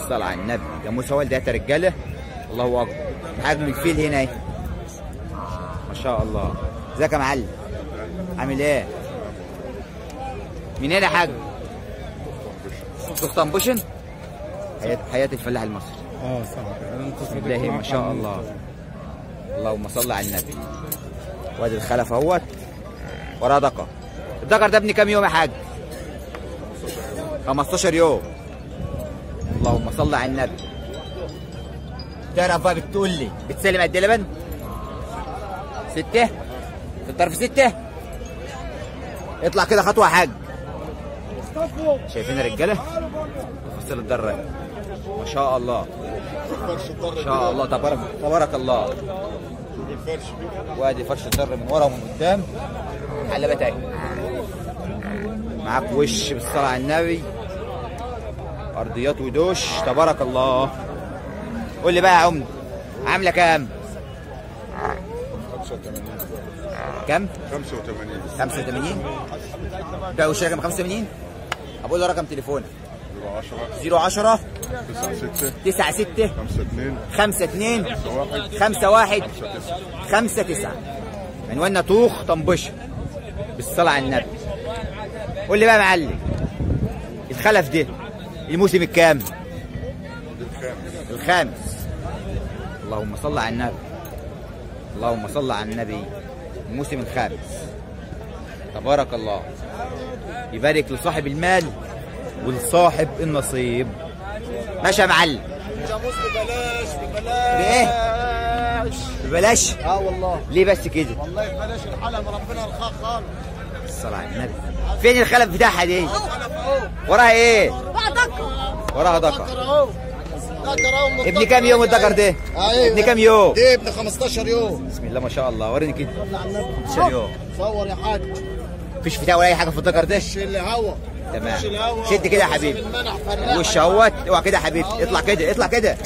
الصلاة على النبي. جاموسه والدة رجاله. الله اكبر. حجم الفيل هنا اهي ما شاء الله. ازيك يا معلم؟ عامل ايه؟ منين يا حاج؟ طنبوشن. حياة الفلاح المصري. صح. بالله ما شاء الله. اللهم صل على النبي. وادي الخلف اهوت وراه دكر. الدكر ده ابن كام يوم يا حاج؟ 15 يوم. اللهم صل على النبي. تعرف بقى بتقول لي بتسلم قد ايه لبن؟ 6 في الطرف 6. اطلع كده خطوه يا حاج. شايفين الرجاله؟ فصل الدره ما شاء الله ما شاء الله. تبارك الله. وادي فرش الدر من ورا ومن قدام. حلبات اهي معاك وش بالصلاه على النبي. ارضيات ودوش تبارك الله. قول لي بقى يا عمده عامله كام؟ 85. كام؟ 85. 85. ده وش رقم 85؟ هقول له رقم تليفونك 010 010 96 96 52 52 51 59. عنواننا طوخ طنبشه بالصلاه على النبي. قول لي بقى يا معلم الخلف ده الموسم الكام؟ الخامس. اللهم صل على النبي. اللهم صل على النبي. الموسم الخامس. تبارك الله. يبارك لصاحب المال ولصاحب النصيب. ماشي يا معلم. جاموس ببلاش بايه؟ ببلاش؟ والله. ليه بس كده؟ والله ببلاش الحلم ربنا رخاء خالص. الصلاة على النبي. فين الخلف بتاعها دي؟ وراها ايه؟ وراها دكر. ابن كام يوم الدكر ده؟ ابن كام يوم؟ دي ابن 15 يوم. بسم الله ما شاء الله. وريني كده. 15 يوم. صور يا حاج. مفيش فتاة ولا اي حاجه في الدكر ده؟ وش اللي هوا. تمام. شد كده يا حبيبي. وش اهوت. اوعى كده يا حبيبي. اطلع كده اطلع كده.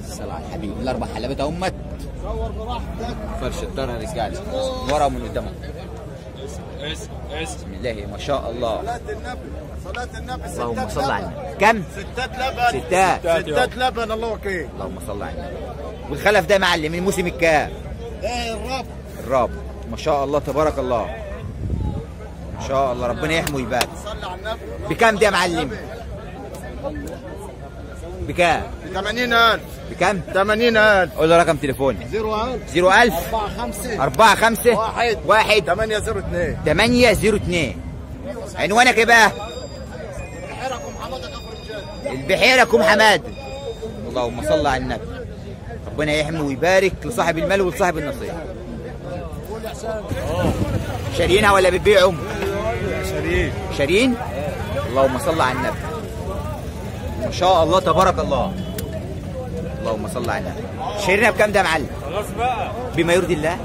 الصلاة على الحبيب. الاربع حلبات اهمت. صور براحتك. فرش الدار يا رجاله. من ورا ومن قدام. بسم الله ما شاء الله. صلاة النبي. صلاة النبي. اللهم صل على النبي. كم؟ 6 لبن. ستات. لبن الله وكيل. اللهم صل على النبي. والخلف ده معلم من الموسم الكام؟ ده الرب. الرابع. ما شاء الله تبارك الله. ما شاء الله ربنا يحمي ويبارك. صلي على النبي. بكام ده يا معلم؟ بكام؟ ب 80,000. بكام؟ 80,000. قول له رقم تليفوني. 01000 01000 45 45 1 802. 802. عنوانك ايه بقى؟ بحيركم حماده كفر الجاد. البحيره كوم حماد. اللهم صل على النبي. ربنا يحمي ويبارك لصاحب المال ولصاحب النصيب. شاريينها ولا بتبيعهم؟ شاريين. اللهم صل على النبي. ما شاء الله تبارك الله. اللهم صل على النبي. شارينها بكام ده يا معلم؟ خلاص بقى. بما يرضي الله.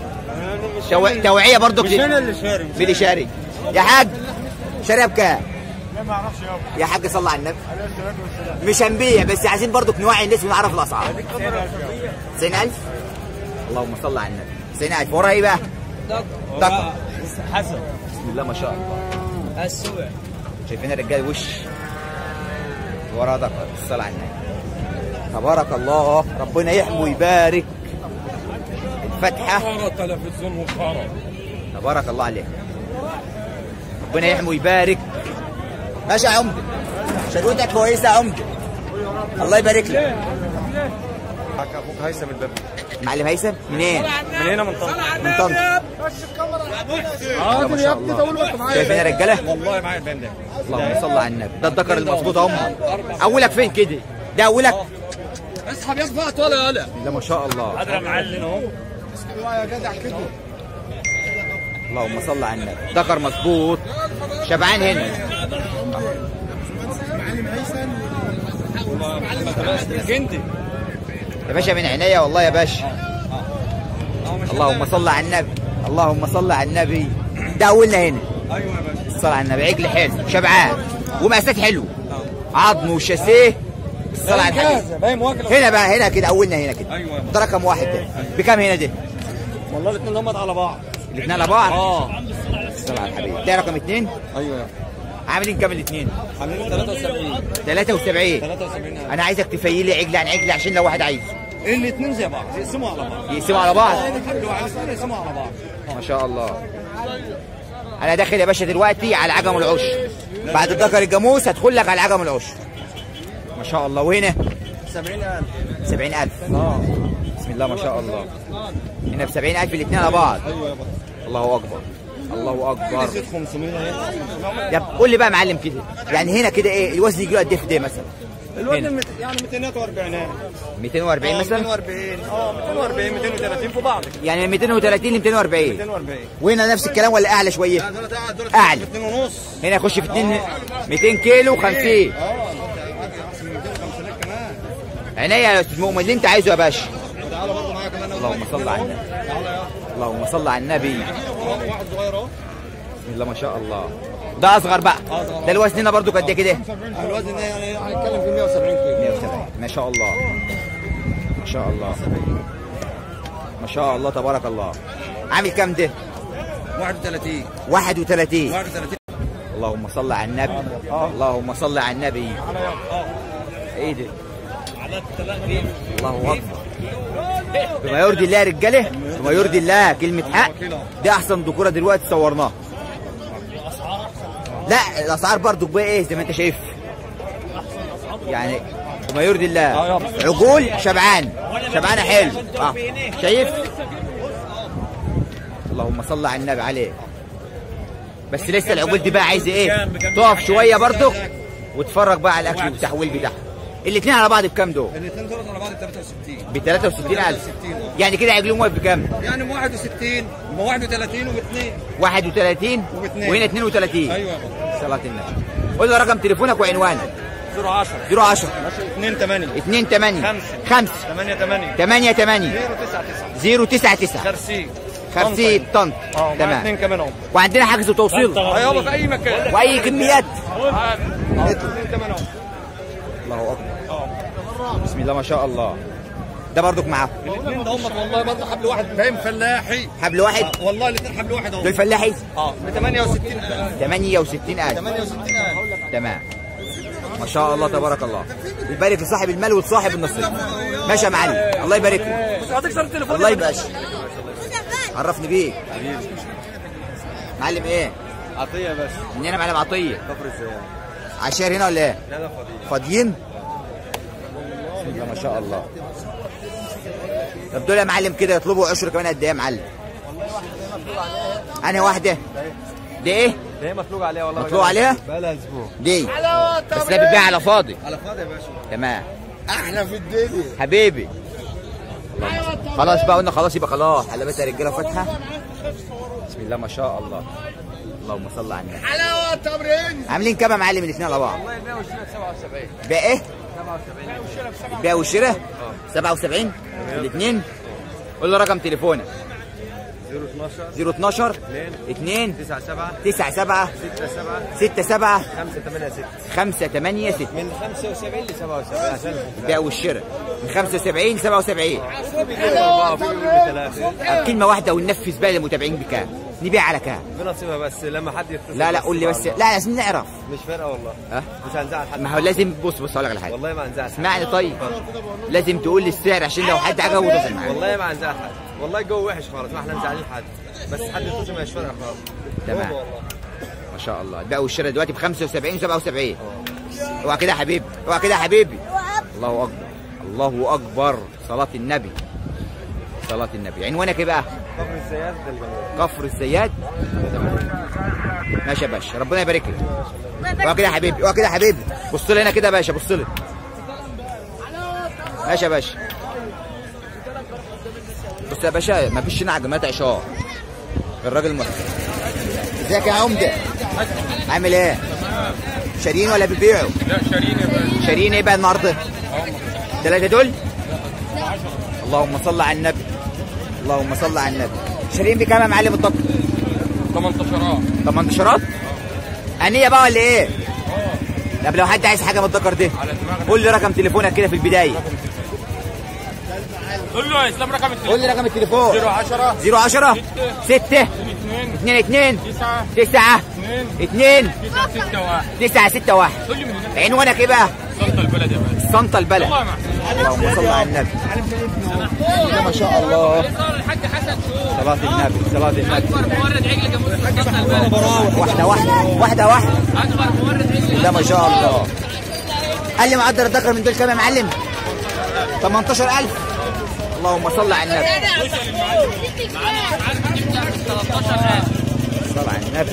توعيه برضو مش انا اللي شاري. مين اللي شاري؟ يا حاج شاريها بكام؟ لا ما اعرفش يابا. يا حاج صلى على النبي. مش هنبيع بس عايزين برضو نوعي الناس ونعرف الاسعار. 90,000. اللهم صل على النبي. 90,000. ورا ايه بقى؟ دكر. حسن. بسم الله ما شاء الله. السوق. شايفين الرجاله وش ورا دكر. الصلاه على النبي. تبارك الله. ربنا يحمي ويبارك. الفتحه. تلفزيون وفاره. تبارك الله عليك. ربنا يحمي ويبارك. ماشي يا عمده. شروطك كويسه يا عمده. الله يبارك لك. اخوك هيثم الباب. معلم هيثم منين؟ من هنا من طنطا. من طنطا. ما شاء الله. شايفين يا رجاله؟ والله معايا الباب ده. اللهم صل على النبي. ده الذكر المظبوط اهو. اولك فين كده؟ ده اولك. اسحب يا اخي طالع يالا. ده ما شاء الله. قادر معلن اهو. يا جدع كده. اللهم صل على النبي. ذكر مظبوط. شبعان هنا. جندي. يا باشا من عينيا والله يا باشا. اللهم صل على النبي. اللهم صل على النبي. ده اولنا هنا. ايوه يا باشا. الصلاة على النبي. عجل حلو شبعان ومقاسات حلوه. عظم وشاسيه. الصلاة على الحبيب. باين واكل. هنا بقى هنا كده اولنا هنا كده. ايوه. ده رقم واحد ده. بكام هنا ده؟ والله الاثنين هم على بعض. الاثنين على بعض؟ اه. الصلاة على الحبيب. ده رقم اثنين. ايوه. عاملين كام الاثنين؟ عاملين 73. 73. 73,000. انا عايزك تفيل لي عجل عن عجل عشان لو واحد عايزه. الاثنين زي بعض، يقسموا على بعض. يقسموا على بعض. حبل وعلى صار يقسموا على بعض. ما شاء الله. انا داخل يا باشا دلوقتي على عجم العش. بعد الذكر الجاموس هدخل لك على عجم العش. ما شاء الله. وهنا 70,000. 70,000. بسم الله ما شاء الله. هنا ب 70,000 الاثنين على بعض. ايوه يا بابا. الله اكبر. الله اكبر. زيت 500 اهي. يا قول لي بقى يا معلم كده، يعني هنا كده ايه الوزن يجي له قد ايه في ده مثلا؟ الوزن يعني 240. 240 مثلا؟ 240 240 230 في بعض. يعني من 230 ل 240. 240. وهنا نفس الكلام ولا اعلى شويه؟ اعلى. 2 ونص. هنا يخش في 200 كيلو 50. عينيا يا استاذ مؤمن اللي انت عايزه يا باشا. تعالى برضه معايا كمان. اللهم صل على النبي. اللهم صل على النبي. واحد صغير اهو. بسم الله ما شاء الله. ده اصغر بقى. ده الوزن هنا برضه قد ايه كده؟ الوزن ده يعني هنتكلم في 170 كيلو. 170. ما شاء الله. ما شاء الله. ما شاء الله تبارك الله. عامل كام ده؟ 31. 31. 31. اللهم صل على النبي. اللهم صل على النبي. ايه ده؟ الله اكبر. بما يرضي الله يا رجاله، بما يرضي الله كلمة حق. دي احسن ذكورة دلوقتي صورناها. لا الاسعار برضو بقى ايه زي ما انت شايف. يعني بما يرضي الله عجول شبعان، شبعانه حلو. شايف؟ اللهم صل على النبي عليه. بس لسه العجول دي بقى عايزه ايه؟ تقف شويه برضو وتتفرج بقى على الاكل والتحويل بتاعها. الاثنين على بعض بكام دول؟ الاثنين دول على بعض 63. ب 63,000. يعني كده عجلهم واقف بكام؟ يعني ب 61 ب 31 وب2. 31 وهنا 32. ايوه. صلاة النبي. قول له رقم تليفونك وعنوانك. 010 010 28 28 5 88 88 099 خرسي. خرسي طنط. تمام. اثنين كمان اهو. وعندنا حجز وتوصيل ايوه في اي مكان واي كميات. اثنين كمان اهو. الله اكبر. بسم الله ما شاء الله. ده برضك معاه الاثنين ده هم والله برضه حبل واحد فاهم فلاحي. حبل واحد. والله الاثنين حبل واحد اهو. دول فلاحي. ب 68,000. 68,000. 68,000. تمام. ما شاء الله تبارك الله. يبارك لصاحب المال وصاحب النصيب. ماشي يا معلم. الله يبارك له. بس هتكسر التليفون. الله يبقى عرفني بيك. معلم ايه؟ عطيه بس. منين يا معلم عطيه؟ كفر الزيات. عشان هنا ولا ايه؟ لا لا فاضيين. فاضيين؟ بسم الله ما شاء الله. طب دول يا معلم كده يطلبوا عشر كمان قد ايه يا معلم؟ أنا واحدة. دي ايه؟ ده مطلوق عليها والله. مطلوق عليها؟ بقى لها اسبوع. دي بس ده بتبيع على فاضي. على فاضي يا باشا. تمام. احلى في الدنيا حبيبي. خلاص بقى قلنا خلاص يبقى خلاص. حلبات يا رجاله فاتحه. بسم الله ما شاء الله. اللهم صل على النبي. حلاوه تمرين. عاملين كام يا معلم الاثنين على بعض؟ والله البيع والشراء 77. بقى ايه؟ 77. البيع والشراء 77 الاثنين. قول له رقم تليفونك. 012 2 97 67 586 من 75 ل 77. البيع والشراء من 75 ل 77. ثلاثة. كلمه واحده وننفذ بقى للمتابعين بكام؟ نبيع على كام؟ بنصيبها بس لما حد يتصل. لا لا قول لي بس. لا لازم نعرف. مش فارقه والله. ها؟ مش هنزعل حد. ما هو لازم بص هقول لك على حاجه. والله ما هنزعل حد. اسمعني طيب. لازم تقول لي السعر عشان لو حد عجبه يدخل معاك. والله ما هنزعل حد. والله الجو وحش خالص ما احنا مزعلين حد. بس حد يخش مش فارقه خالص. تمام. والله. ما شاء الله. البيع والشراء دلوقتي ب 75 و 77. اوعى كده يا حبيبي. اوعى كده يا حبيبي. الله اكبر. الله اكبر. صلاة النبي. صلاة النبي. عنوانك ايه بقى؟ كفر الزيات ده الجميل. كفر الزيات. ماشي يا باشا. ربنا يبارك لك. اوعى كده يا حبيبي. اوعى كده يا حبيبي. بص لي هنا كده يا باشا. بص لي. ماشي يا باشا. بص يا باشا مفيش هنا عجمات عشار. الراجل محترم. ازيك يا عمده؟ عامل ايه؟ شاريين ولا بتبيعوا؟ لا شارين يا باشا. شاريين ايه بقى النهارده؟ ثلاثة دول؟ اللهم صل على النبي. اللهم صل على النبي. شاريين بكام يا معلم الضبط؟ 18. 18 أنية بقى ولا ايه؟ طب لو حد عايز حاجة من الذكر ده قول لي رقم تليفونك كده في البداية. قول له يا اسلام رقم التليفون. قول لي رقم التليفون. 010 010 6 22 9 2 9 6 1. عنوانك ايه بقى؟ صنطة البلد يا باشا. الصنطة البلد. والله ما أحسن. اللهم صل على النبي. ما شاء الله. الحاج حسن شوف صلاة النبي صلاة النبي. اكبر مورد عجل جاموس في صنطة البلد. واحدة واحدة. اكبر مورد عجل. لا ما شاء الله. قال لي معدل الذكر من دول كام يا معلم؟ 18,000. اللهم صل على النبي. صل على النبي.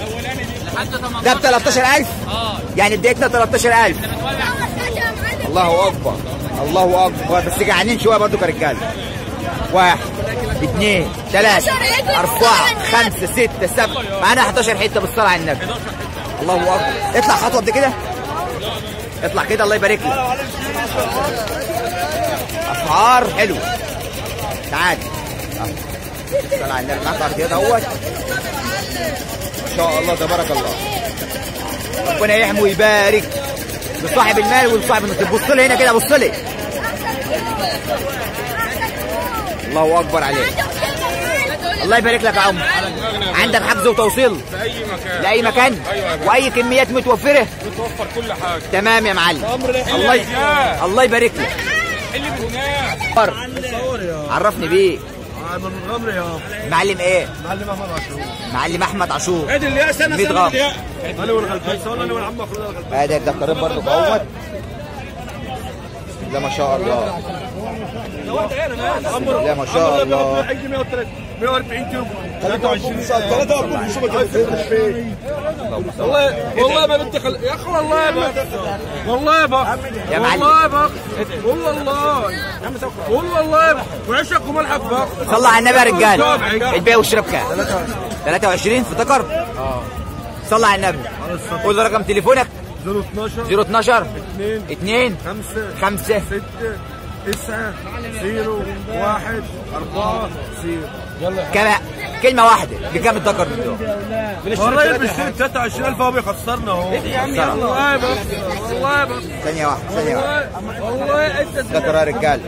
ده ب 13,000؟ يعني بدايتنا 13,000. الله اكبر الله اكبر. بس جعانين شويه برضو كرجاله. 1 2 3 4 5 6 7 معانا 11 حته بالصلاه على النبي. الله اكبر. اطلع خطوه قد كده. اطلع كده الله يبارك لك. اسعار حلوه. تعال صل على النبي. معاك عرضيات اهوت ما شاء الله تبارك الله. ربنا يحمي ويبارك لصاحب المال ولصاحب النصيب. بص لي هنا كده. بص لي. الله اكبر عليك. الله يبارك لك يا عم. عندك حجز وتوصيل في أي مكان. لاي مكان. أيوة. واي كميات متوفره. بتوفر كل حاجة. تمام يا معلم. الله يبارك لك. اللي من هناك. عرفني بيه. من الغمر يا معلم ايه؟ معلم احمد عاشور. معلم احمد عاشور. ادي اللي سنه 100 غرام. انا والغلبان انا والعم مفروض الغلبان. ادي الدكتورين برضه اهوت. لا ما شاء الله. لا ما شاء الله. 140 كيلو 23 والله ما بدي يا اخي والله يا بخ والله يا بخ يا معلم. والله يا بخ والله يا بخ وعشق وملحق بخ. صلى على النبي يا رجاله. البيع والشراء بكام؟ 23 في ذكر. صلى على النبي. قول رقم تليفونك. 012 2 5 6 9 0 1 4 0. كلمة واحدة بكام الذكر من دول؟ والله بيشتري 23,000 هو بيخسرنا اهو. يا عم والله يا بخ والله يا بخ ثانية واحدة ثانية واحدة. والله انت ذكر يا رجاله.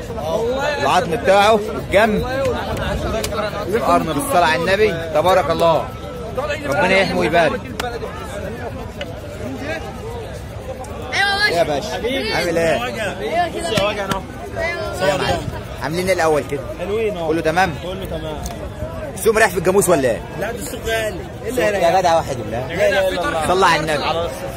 العظم بتاعه والجنب. القرن بالصلاة على النبي تبارك الله. ربنا يحمي ويبارك. يا باشا عامل ايه؟ عاملين الاول كده. حلوين اهو. كله تمام؟ كله تمام. السوق رايح في الجاموس ولا ايه؟ لا ده السوق غالي. يا جدع واحد الله. صلى على النبي.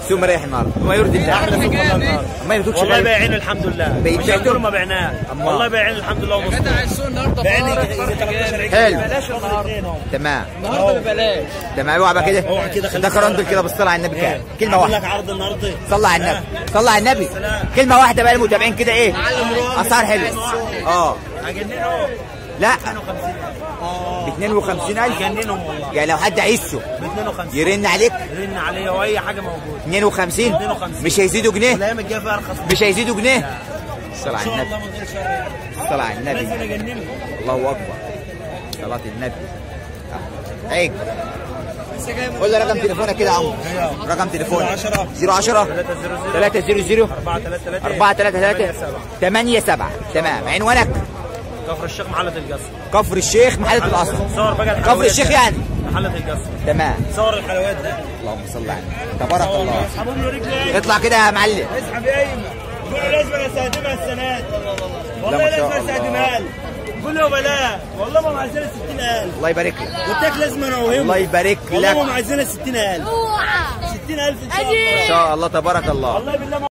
السوق رايح النهارده وما يرضي الله. ما يرضوكش والله بايعين الحمد لله. بيتعتوا ما بعناه. والله بايعين الحمد لله ومصر. السوق النهارده حلو بلاش النهارده. تمام النهارده ببلاش. تمام. اوعى بقى كده. اوعى كده. ده كرندل كده بالصلاه على النبي كام؟ كلمه اقول واحده. لك عرض النهارده. صلى على النبي. صلى على النبي. كلمه واحده بقى للمتابعين كده. ايه اسعار حلوه. هجننهم. لا ب 52,000. هجننهم والله. يعني لو حد عايزه ب 52 يرن عليك. رن عليا واي حاجه موجوده. 52 52. مش هيزيدوا جنيه. والايام الجايه فيها ارخص. مش هيزيدوا جنيه. الصلاة على النبي. والله ما غير شهر. الصلاة على النبي. لازم اجننهم. الله أكبر. صلاة النبي. عيب. قول لي رقم تليفونك كده يا عمرو. رقم تليفونك 010 300 433 87. تمام. عنوانك؟ كفر الشيخ محلة القصر. كفر الشيخ محلة القصر. صور بقى الحلويات. كفر الشيخ يعني. محلة القصر. تمام. صور الحلويات ده. اللهم صل على النبي تبارك الله. اسحبهم له رجلي. اطلع كده يا معلم. اسحب يا ايمن. قول لازم استخدمها السنه دي. والله لا ما شاء لازم استخدمها له. قول له بلاها. والله ما عايزين 60,000. الله يبارك لك. قلت لك لازم انوههم. الله يبارك والله لك. ما عايزين 60,000. 60,000 ان شاء الله. ان شاء الله تبارك الله. والله بالله